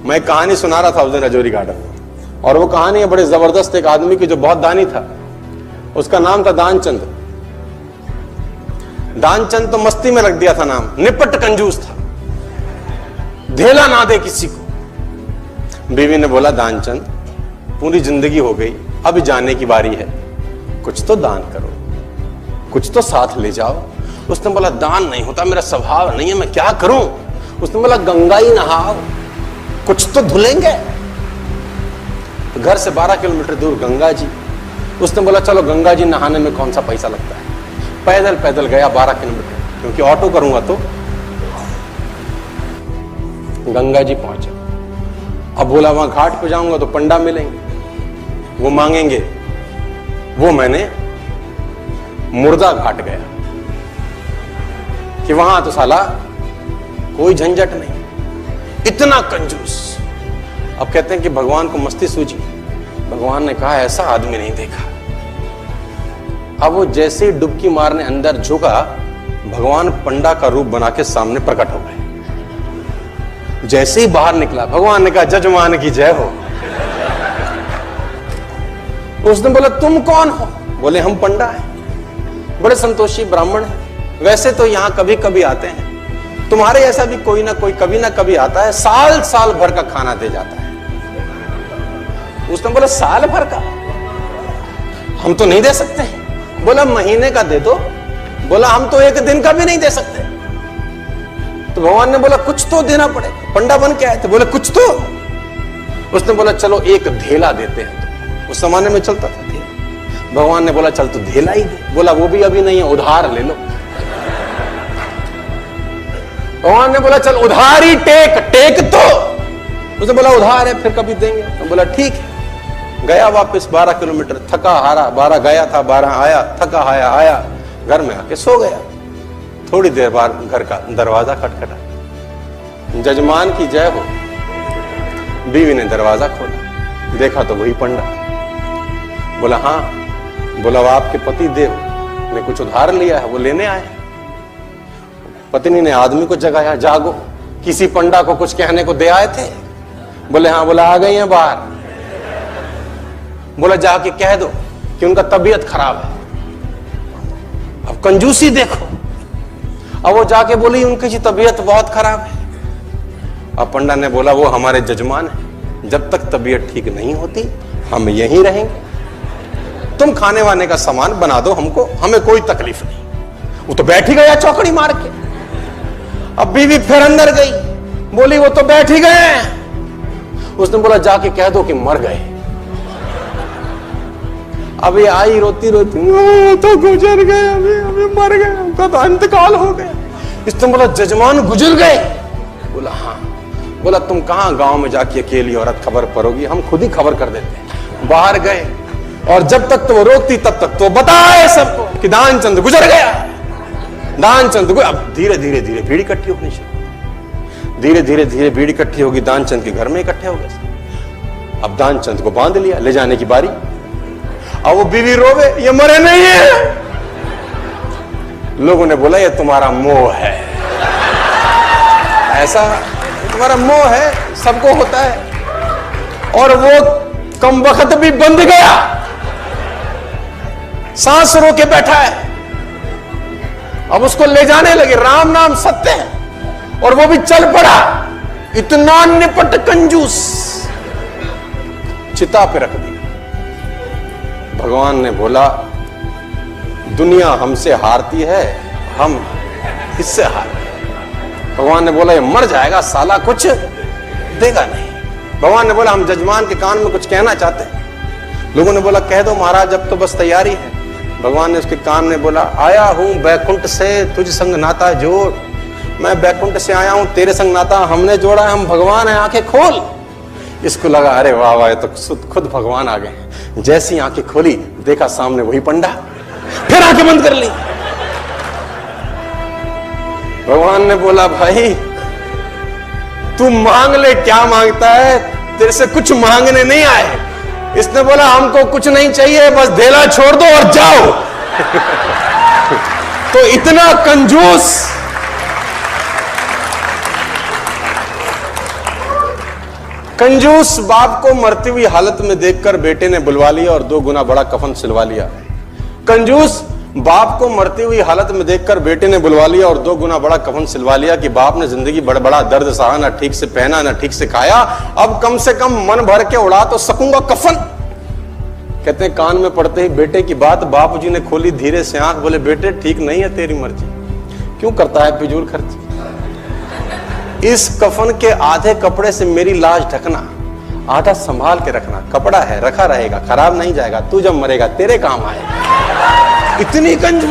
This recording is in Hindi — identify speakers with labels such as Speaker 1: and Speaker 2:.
Speaker 1: मैं एक कहानी सुना रहा था उस दिन रजौरी गार्डन में, और वो कहानी है बड़े जबरदस्त एक आदमी की जो बहुत दानी था। उसका नाम था दानचंद। दानचंद तो मस्ती में रख दिया था नाम, निपट कंजूस था, धेला ना दे किसी को। बीवी ने बोला दानचंद पूरी जिंदगी हो गई, अब जाने की बारी है, कुछ तो दान करो, कुछ तो साथ ले जाओ। उसने बोला दान नहीं होता, मेरा स्वभाव नहीं है, मैं क्या करूं। उसने बोला गंगा ही नहाओ, कुछ तो धुलेंगे। तो घर से 12 किलोमीटर दूर गंगा जी। उसने बोला चलो गंगा जी नहाने में कौन सा पैसा लगता है। पैदल पैदल गया 12 किलोमीटर, क्योंकि ऑटो करूंगा तो। गंगा जी पहुंचे। अब बोला वहां घाट पे जाऊंगा तो पंडा मिलेंगे, वो मांगेंगे। वो मैंने मुर्दा घाट गया कि वहां तो साला कोई झंझट नहीं, इतना कंजूस। अब कहते हैं कि भगवान को मस्ती सूझी। भगवान ने कहा ऐसा आदमी नहीं देखा। अब वो जैसे ही डुबकी मारने अंदर झुका, भगवान पंडा का रूप बना के सामने प्रकट हो गए। जैसे ही बाहर निकला, भगवान ने कहा जजमान की जय हो। उसने बोला तुम कौन हो? बोले हम पंडा हैं, बड़े संतोषी ब्राह्मण हैं। वैसे तो यहां कभी कभी आते हैं, तुम्हारे ऐसा भी कोई ना कोई कभी ना कभी आता है, साल साल भर का खाना दे जाता है। उसने बोला साल भर का? हम तो नहीं दे सकते। बोला महीने का दे दो। बोला हम तो एक दिन का भी नहीं दे सकते। तो भगवान ने बोला कुछ तो देना पड़ेगा, पंडा बन के आए थे। बोले कुछ तो। उसने बोला चलो एक धेला देते हैं। उस जमाने में चलता था धेला। भगवान ने बोला चल तो धेला ही दे। बोला वो भी अभी नहीं है, उधार ले लो। भगवान ने बोला चल उधार ही टेक तो। उसने बोला उधार है, फिर कभी देंगे। तो बोला ठीक है। गया वापस 12 किलोमीटर, थका हारा। 12 गया था, 12 आया, थका हाया आया, घर में आके सो गया। थोड़ी देर बाद घर का दरवाजा खटखटा। जजमान की जय हो। बीवी ने दरवाजा खोला, देखा तो वही पंडा। बोला हाँ। बोला वो आपके पति देव ने कुछ उधार लिया है, वो लेने आए। पत्नी ने आदमी को जगाया, जागो, किसी पंडा को कुछ कहने को दे आए थे? बोले हाँ। बोला आ गई हैं बाहर। बोला जाके कह दो कि उनका तबीयत खराब है। अब कंजूसी देखो। अब वो जाके बोली उनकी तबीयत बहुत खराब है। अब पंडा ने बोला वो हमारे जजमान है, जब तक तबीयत ठीक नहीं होती हम यहीं रहेंगे। तुम खाने वाने का सामान बना दो हमको, हमें कोई तकलीफ नहीं। वो तो बैठ ही गया चौकड़ी मार के। अब बीवी फिर अंदर गई, बोली वो तो बैठ ही गए। उसने बोला जाके कह दो कि मर गए। अब ये आई रोती रोती, तो गुजर गए, अभी मर गए, उनका तो इंतकाल हो गया। इसने बोला जजमान गुजर गए? बोला हाँ। बोला तुम कहां गांव में जाके अकेली औरत खबर परोगी, हम खुद ही खबर कर देते। बाहर गए और जब तक तो वो रोकती तब तक तो बताए सबको कि दानचंद गुजर गया। दानचंद को अब धीरे धीरे धीरे भीड़ इकट्ठी होनी शुरू। धीरे धीरे धीरे भीड़ इकट्ठी होगी, दानचंद के घर में इकट्ठे हो गए। अब दानचंद को बांध लिया, ले जाने की बारी। अब वो बीवी रोवे, ये मरे नहीं है। लोगों ने बोला ये तुम्हारा मोह है, ऐसा तुम्हारा मोह है, सबको होता है। और वो कम वक्त भी बंध गया, सांस रो के बैठा है। अब उसको ले जाने लगे, राम नाम सत्य है, और वो भी चल पड़ा। इतना निपट कंजूस, चिता पे रख दिया। भगवान ने बोला दुनिया हमसे हारती है, हम इससे हार। भगवान ने बोला ये मर जाएगा साला, कुछ देगा नहीं। भगवान ने बोला हम जजमान के कान में कुछ कहना चाहते हैं। लोगों ने बोला कह दो महाराज, अब तो बस तैयारी है। भगवान ने उसके कान में बोला आया हूं बैकुंठ से तुझ संग नाता जोड़। मैं बैकुंठ से आया हूं, तेरे संग नाता हमने जोड़ा है, हम भगवान है, आंखें खोल। इसको लगा अरे वाह वाह, तो खुद भगवान आ गए। जैसी आंखें खोली, देखा सामने वही पंडा। फिर आंखें बंद कर ली। भगवान ने बोला भाई तू मांग ले, क्या मांगता है, तेरे से कुछ मांगने नहीं आए। इसने बोला हमको कुछ नहीं चाहिए, बस धेला छोड़ दो और जाओ। तो इतना कंजूस। कंजूस बाप को मरती हुई हालत में देखकर बेटे ने बुलवा लिया और 2 गुना बड़ा कफन सिलवा लिया। कंजूस बाप को मरती हुई हालत में देखकर बेटे ने बुलवा लिया और 2 गुना बड़ा कफन सिलवा लिया कि बाप ने जिंदगी बड़ा बड़ा दर्द सहा, ना ठीक से पहना ना ठीक से खाया, अब कम से कम मन भर के उड़ा तो सकूंगा कफन। कहते हैं कान में पड़ते ही बेटे की बात बापूजी ने खोली धीरे से आंख, बोले बेटे ठीक नहीं है तेरी मर्जी, क्यों करता है फिजूल खर्च। इस कफन के आधे कपड़े से मेरी लाश ढकना, आधा संभाल के रखना, कपड़ा है रखा रहेगा, खराब नहीं जाएगा, तू जब मरेगा तेरे काम आएगा। इतनी कंजूस